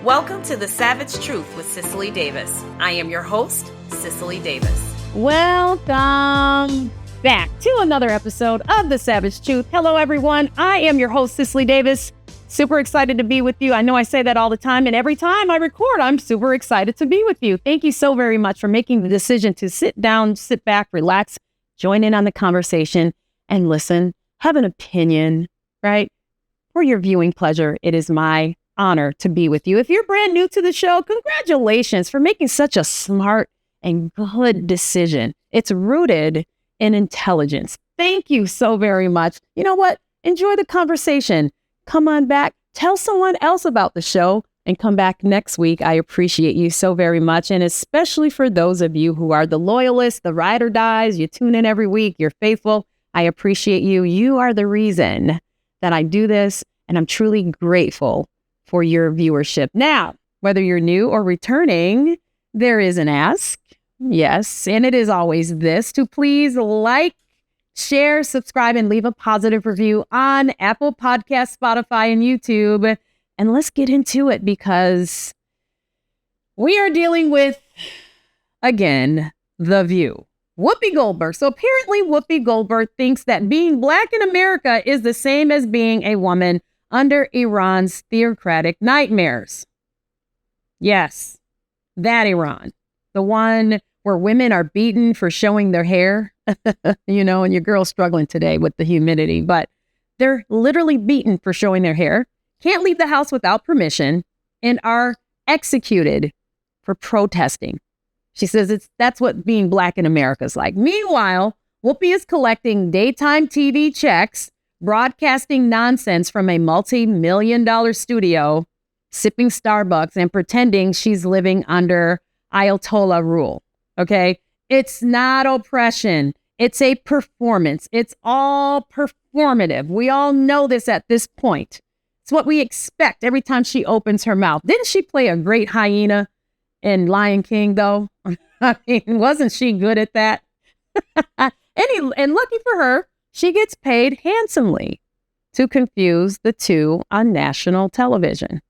Welcome to The Savage Truth with Cicely Davis. I am your host, Cicely Davis. Welcome back to another episode of The Savage Truth. Hello, everyone. I am your host, Cicely Davis. Super excited to be with you. I know I say that all the time, and every time I record, I'm super excited to be with you. Thank you so very much for making the decision to sit down, sit back, relax, join in on the conversation, and listen. Have an opinion, right? For your viewing pleasure, it is my honor to be with you. If you're brand new to the show, congratulations for making such a smart and good decision. It's rooted in intelligence. Thank you so very much. You know what? Enjoy the conversation. Come on back. Tell someone else about the show and come back next week. I appreciate you so very much. And especially for those of you who are the loyalists, the ride or dies, you tune in every week, you're faithful. I appreciate you. You are the reason that I do this, and I'm truly grateful for your viewership. Now, whether you're new or returning, there is an ask. Yes, and it is always this, to please like, share, subscribe, and leave a positive review on Apple Podcasts, Spotify, and YouTube. And let's get into it, because we are dealing with, again, The View. Whoopi Goldberg. So apparently Whoopi Goldberg thinks that being Black in America is the same as being a woman under Iran's theocratic nightmares. Yes, that Iran. The one where women are beaten for showing their hair. You know, and your girl's struggling today with the humidity, but they're literally beaten for showing their hair, can't leave the house without permission, and are executed for protesting. She says that's what being Black in America is like. Meanwhile, Whoopi is collecting daytime TV checks, broadcasting nonsense from a multi-million-dollar studio, sipping Starbucks, and pretending she's living under Ayatollah rule. Okay? It's not oppression. It's a performance. It's all performative. We all know this at this point. It's what we expect every time she opens her mouth. Didn't she play a great hyena in Lion King, though? I mean, wasn't she good at that? And lucky for her, she gets paid handsomely to confuse the two on national television.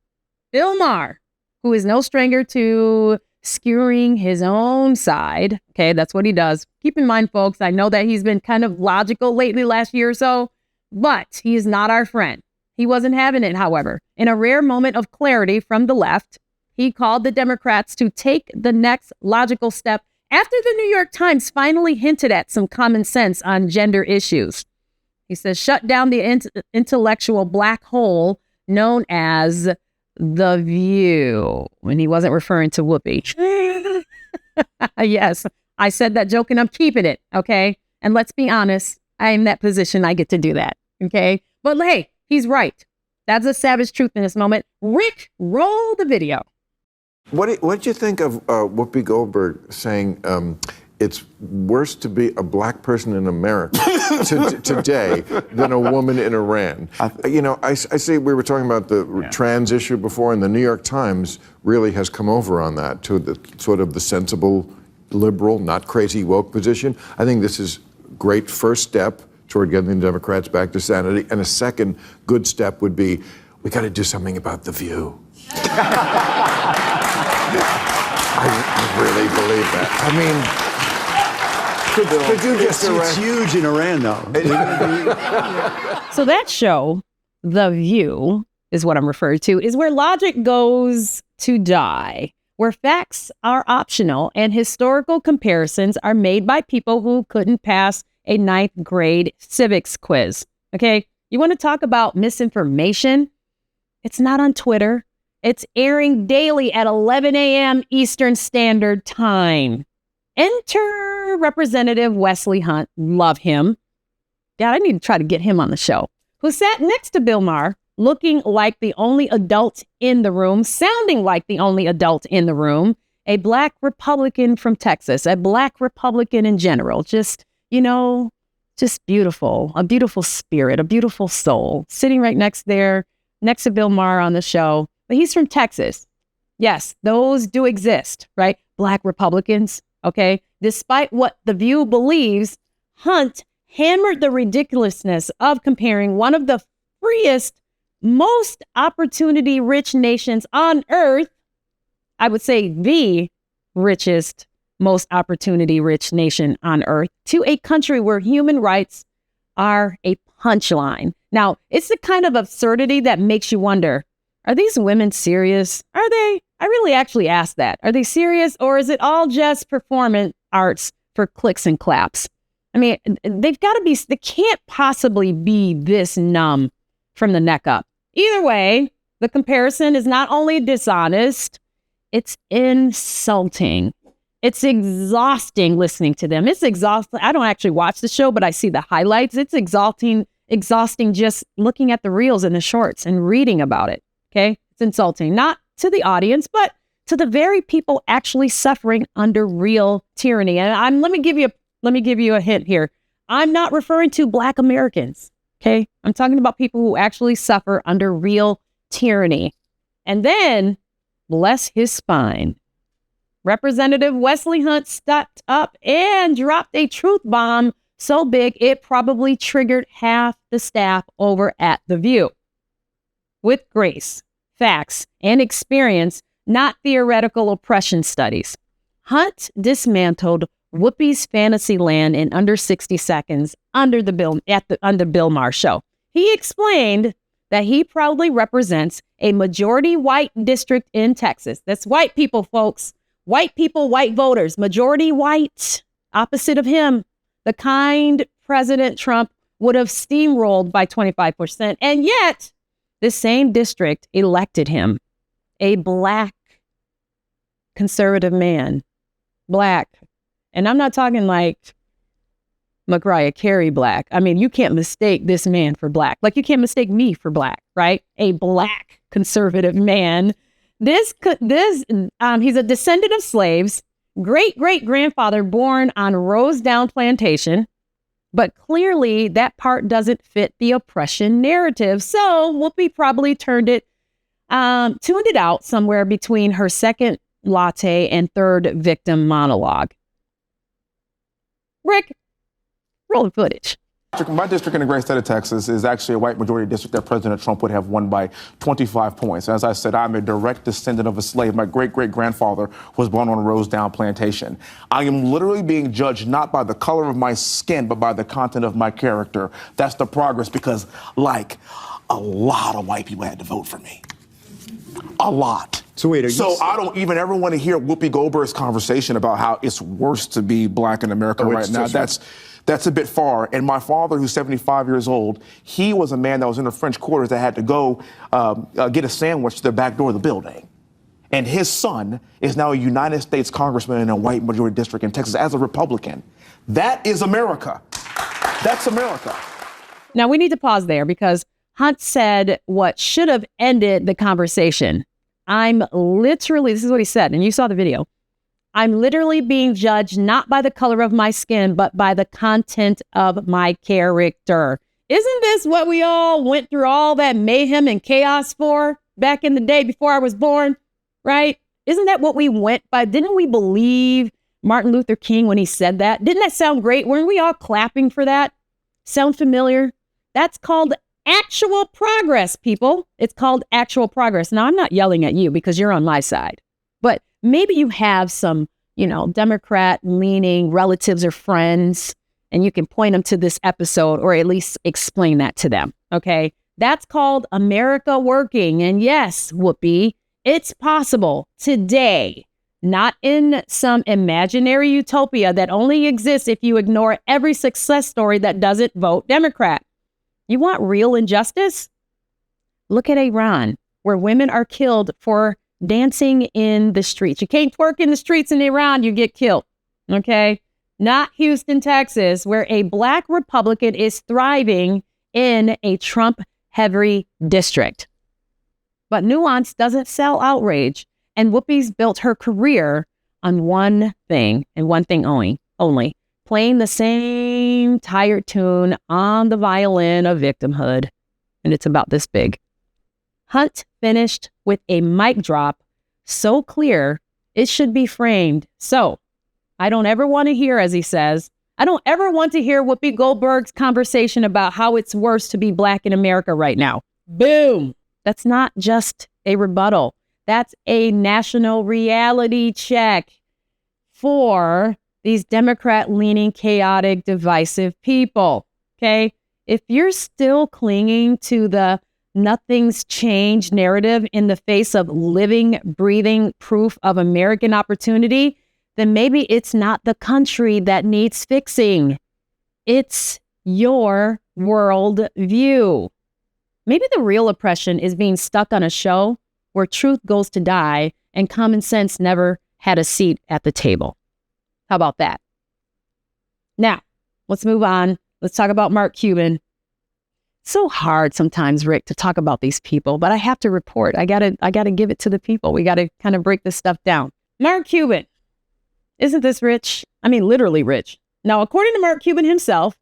Bill Maher, who is no stranger to skewering his own side. Okay, that's what he does. Keep in mind, folks, I know that he's been kind of logical lately last year or so, but he is not our friend. He wasn't having it, however. In a rare moment of clarity from the left, he called the Democrats to take the next logical step after the New York Times finally hinted at some common sense on gender issues. He says, shut down the intellectual black hole known as The View, when he wasn't referring to Whoopi. Yes, I said that joke and I'm keeping it, okay? And let's be honest, I am in that position. I get to do that, okay? But hey, he's right. That's a savage truth in this moment. Rick, roll the video. What did you think of Whoopi Goldberg saying it's worse to be a Black person in America today than a woman in Iran? You know, I see we were talking about the trans issue before, and the New York Times really has come over on that to the sort of the sensible, liberal, not crazy woke position. I think this is a great first step toward getting the Democrats back to sanity, and a second good step would be, we got to do something about The View. I really believe that. I mean, could you just it's huge in Iran, though. So that show, The View, is what I'm referring to, is where logic goes to die, where facts are optional and historical comparisons are made by people who couldn't pass a 9th grade civics quiz. Okay? You want to talk about misinformation? It's not on Twitter. It's airing daily at 11 a.m. Eastern Standard Time. Enter Representative Wesley Hunt. Love him. God, I need to try to get him on the show. Who sat next to Bill Maher, looking like the only adult in the room, sounding like the only adult in the room, a Black Republican from Texas, a Black Republican in general. Just, you know, just beautiful. A beautiful spirit, a beautiful soul. Sitting right next to Bill Maher on the show. But he's from Texas. Yes, those do exist, right? Black Republicans, okay? Despite what The View believes, Hunt hammered the ridiculousness of comparing one of the freest most opportunity-rich nations on earth, I would say the richest, most opportunity-rich nation on earth, to a country where human rights are a punchline. Now, it's the kind of absurdity that makes you wonder, are these women serious? Are they? I really actually ask that. Are they serious, or is it all just performance arts for clicks and claps? I mean, they've got to be, they can't possibly be this numb from the neck up. Either way, the comparison is not only dishonest, it's insulting. It's exhausting listening to them. It's exhausting. I don't actually watch the show, but I see the highlights. It's exhausting just looking at the reels and the shorts and reading about it. Okay? It's insulting, not to the audience, but to the very people actually suffering under real tyranny. And let me give you a hint here. I'm not referring to Black Americans. Okay? I'm talking about people who actually suffer under real tyranny. And then, bless his spine, Representative Wesley Hunt stepped up and dropped a truth bomb so big it probably triggered half the staff over at The View. With grace, facts, and experience, not theoretical oppression studies, Hunt dismantled Whoopi's fantasy land in under 60 seconds on the Bill Maher show. He explained that he proudly represents a majority white district in Texas. That's white people, folks. White people, white voters, majority white, opposite of him. The kind President Trump would have steamrolled by 25%. And yet, the same district elected him, a Black conservative man. Black. And I'm not talking like Mariah Carey Black. I mean, you can't mistake this man for Black. Like you can't mistake me for Black, right? A Black conservative man. He's a descendant of slaves, great-great-grandfather born on Rosedown Plantation, but clearly that part doesn't fit the oppression narrative. So Whoopi probably tuned it out somewhere between her second latte and third victim monologue. Rick, roll the footage. My district in the great state of Texas is actually a white majority district that President Trump would have won by 25 points. As I said, I'm a direct descendant of a slave. My great-great-grandfather was born on a Rosedown plantation. I am literally being judged not by the color of my skin, but by the content of my character. That's the progress because, like, a lot of white people had to vote for me. A lot. So wait, I don't even ever want to hear Whoopi Goldberg's conversation about how it's worse to be Black in America right now. That's a bit far. And my father, who's 75 years old, he was a man that was in the French quarters that had to go get a sandwich to the back door of the building. And his son is now a United States congressman in a white majority district in Texas as a Republican. That is America. That's America. Now we need to pause there because Hunt said what should have ended the conversation. This is what he said, and you saw the video. I'm literally being judged not by the color of my skin, but by the content of my character. Isn't this what we all went through all that mayhem and chaos for back in the day before I was born, right? Isn't that what we went by? Didn't we believe Martin Luther King when he said that? Didn't that sound great? Weren't we all clapping for that? Sound familiar? That's called actual progress, people. It's called actual progress. Now, I'm not yelling at you because you're on my side, but maybe you have some, Democrat-leaning relatives or friends, and you can point them to this episode or at least explain that to them, okay? That's called America working. And yes, Whoopi, it's possible today, not in some imaginary utopia that only exists if you ignore every success story that doesn't vote Democrat. You want real injustice? Look at Iran, where women are killed for dancing in the streets. You can't twerk in the streets in Iran, you get killed. Okay? Not Houston, Texas, where a Black Republican is thriving in a Trump-heavy district. But nuance doesn't sell outrage. And Whoopi's built her career on one thing and one thing only, playing the same tired tune on the violin of victimhood. And it's about this big. Hunt finished with a mic drop so clear it should be framed. So I don't ever want to hear, as he says, I don't ever want to hear Whoopi Goldberg's conversation about how it's worse to be Black in America right now. Boom. That's not just a rebuttal. That's a national reality check for these Democrat-leaning, chaotic, divisive people. Okay? If you're still clinging to the nothing's changed narrative in the face of living, breathing proof of American opportunity, then maybe it's not the country that needs fixing. It's your world view. Maybe the real oppression is being stuck on a show where truth goes to die and common sense never had a seat at the table. How about that? Now, let's move on. Let's talk about Mark Cuban. So hard sometimes, Rick, to talk about these people, but I have to report. I gotta give it to the people. We gotta kind of break this stuff down. Mark Cuban. Isn't this rich? I mean, literally rich. Now, according to Mark Cuban himself,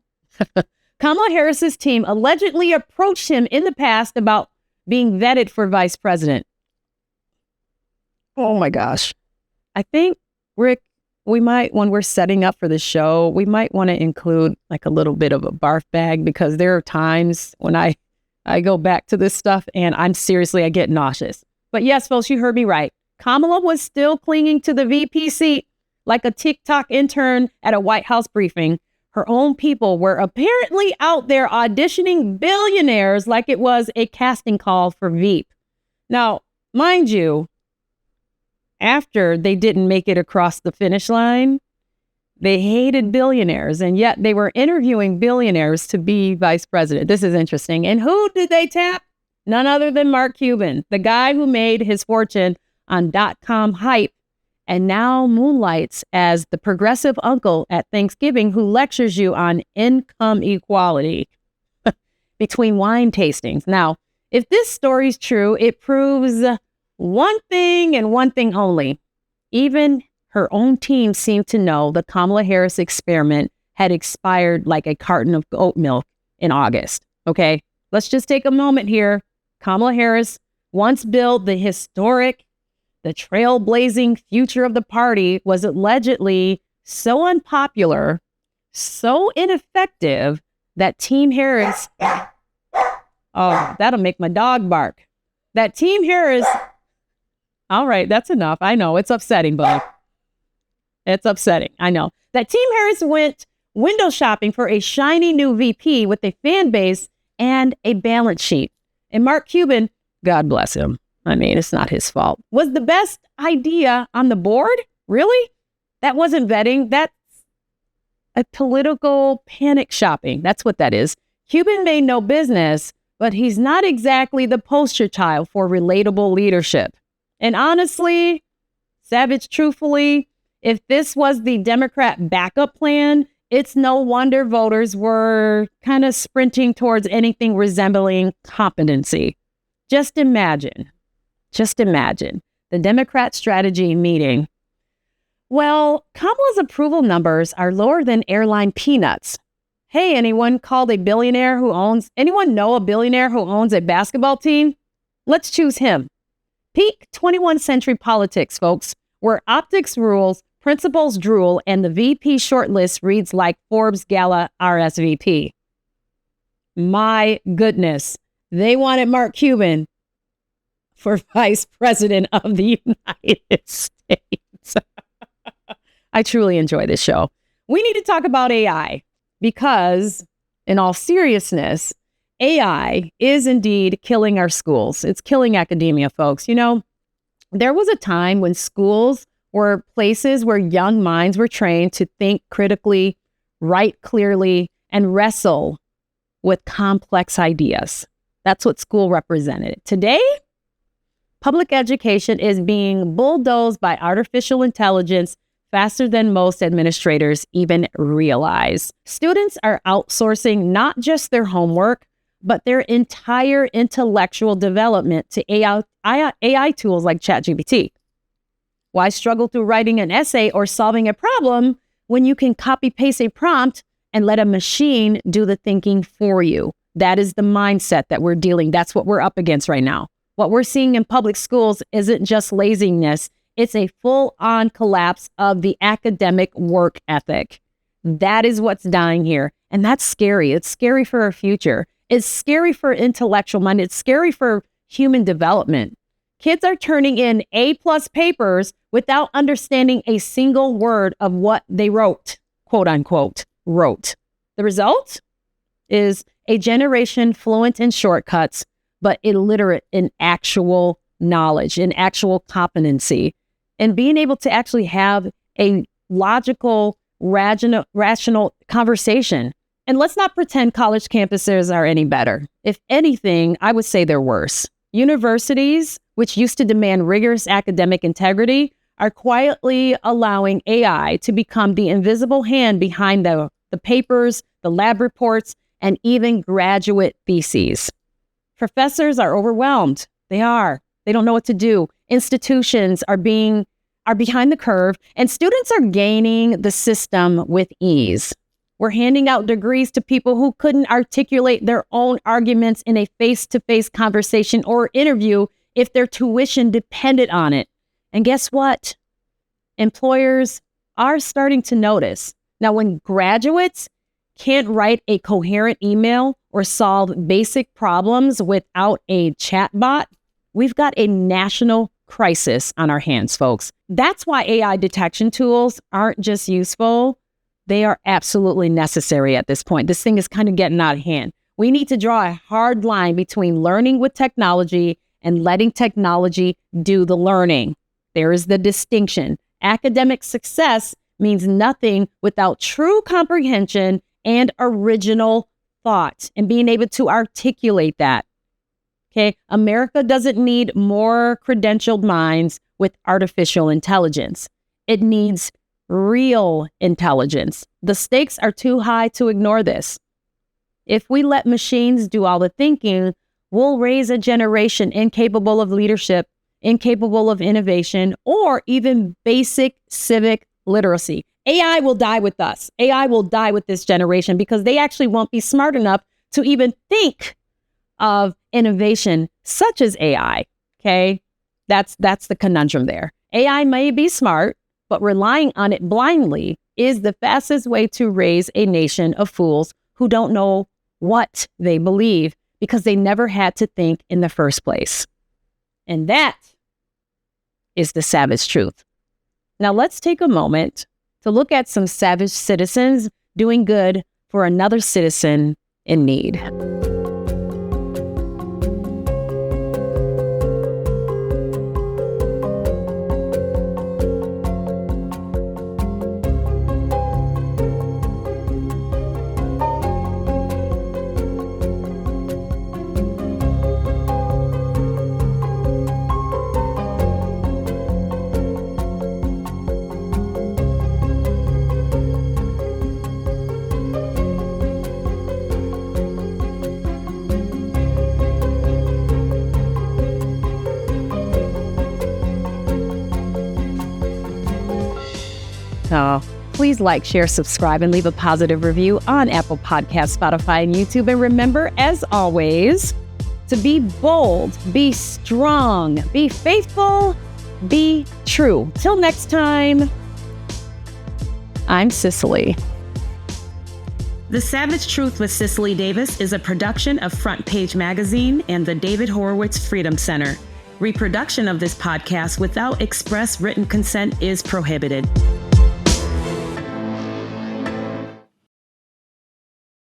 Kamala Harris's team allegedly approached him in the past about being vetted for vice president. Oh my gosh. I think, Rick, we might, when we're setting up for the show, we might want to include like a little bit of a barf bag, because there are times when I go back to this stuff and I get nauseous. But yes, folks, you heard me right. Kamala was still clinging to the VP seat like a TikTok intern at a White House briefing. Her own people were apparently out there auditioning billionaires like it was a casting call for Veep. Now, mind you, after they didn't make it across the finish line, they hated billionaires, and yet they were interviewing billionaires to be vice president. This is interesting. And who did they tap? None other than Mark Cuban, the guy who made his fortune on .com hype and now moonlights as the progressive uncle at Thanksgiving who lectures you on income equality between wine tastings. Now, if this story's true, it proves one thing and one thing only. Even her own team seemed to know the Kamala Harris experiment had expired like a carton of oat milk in August. Okay, let's just take a moment here. Kamala Harris once billed the historic, the trailblazing future of the party was allegedly so unpopular, so ineffective that Team Harris, oh, that'll make my dog bark. That Team Harris, all right, that's enough. I know, it's upsetting, but it's upsetting. I know. That Team Harris went window shopping for a shiny new VP with a fan base and a balance sheet. And Mark Cuban, God bless him, I mean, it's not his fault, was the best idea on the board? Really? That wasn't vetting. That's a political panic shopping. That's what that is. Cuban made no business, but he's not exactly the poster child for relatable leadership. And honestly, Savage, truthfully, if this was the Democrat backup plan, it's no wonder voters were kind of sprinting towards anything resembling competency. Just imagine the Democrat strategy meeting. Well, Kamala's approval numbers are lower than airline peanuts. Hey, anyone know a billionaire who owns a basketball team? Let's choose him. Peak 21st century politics, folks, where optics rules, principles drool, and the VP shortlist reads like Forbes Gala RSVP. My goodness, they wanted Mark Cuban for vice president of the United States. I truly enjoy this show. We need to talk about AI because, in all seriousness, AI is indeed killing our schools. It's killing academia, folks. You know, there was a time when schools were places where young minds were trained to think critically, write clearly, and wrestle with complex ideas. That's what school represented. Today, public education is being bulldozed by artificial intelligence faster than most administrators even realize. Students are outsourcing not just their homework, but their entire intellectual development to AI tools like ChatGPT. Why struggle through writing an essay or solving a problem when you can copy-paste a prompt and let a machine do the thinking for you? That is the mindset that we're dealing. That's what we're up against right now. What we're seeing in public schools isn't just laziness. It's a full-on collapse of the academic work ethic. That is what's dying here. And that's scary. It's scary for our future. It's scary for intellectual mind. It's scary for human development. Kids are turning in A+ papers without understanding a single word of what they wrote, quote unquote, wrote. The result is a generation fluent in shortcuts, but illiterate in actual knowledge, in actual competency, and being able to actually have a logical, rational conversation. And let's not pretend college campuses are any better. If anything, I would say they're worse. Universities, which used to demand rigorous academic integrity, are quietly allowing AI to become the invisible hand behind the papers, the lab reports, and even graduate theses. Professors are overwhelmed. They are. They don't know what to do. Institutions are behind the curve, and students are gaining the system with ease. We're handing out degrees to people who couldn't articulate their own arguments in a face-to-face conversation or interview if their tuition depended on it. And guess what? Employers are starting to notice. Now, when graduates can't write a coherent email or solve basic problems without a chatbot, we've got a national crisis on our hands, folks. That's why AI detection tools aren't just useful. They are absolutely necessary at this point. This thing is kind of getting out of hand. We need to draw a hard line between learning with technology and letting technology do the learning. There is the distinction. Academic success means nothing without true comprehension and original thought and being able to articulate that. Okay, America doesn't need more credentialed minds with artificial intelligence. It needs real intelligence. The stakes are too high to ignore this. If we let machines do all the thinking, we'll raise a generation incapable of leadership, incapable of innovation, or even basic civic literacy. AI will die with us. AI will die with this generation because they actually won't be smart enough to even think of innovation such as AI. Okay, that's the conundrum there. AI may be smart, but relying on it blindly is the fastest way to raise a nation of fools who don't know what they believe because they never had to think in the first place. And that is the savage truth. Now let's take a moment to look at some savage citizens doing good for another citizen in need. Please like, share, subscribe, and leave a positive review on Apple Podcasts, Spotify, and YouTube. And remember, as always, to be bold, be strong, be faithful, be true. Till next time, I'm Cicely. The Savage Truth with Cicely Davis is a production of Front Page Magazine and the David Horowitz Freedom Center. Reproduction of this podcast without express written consent is prohibited.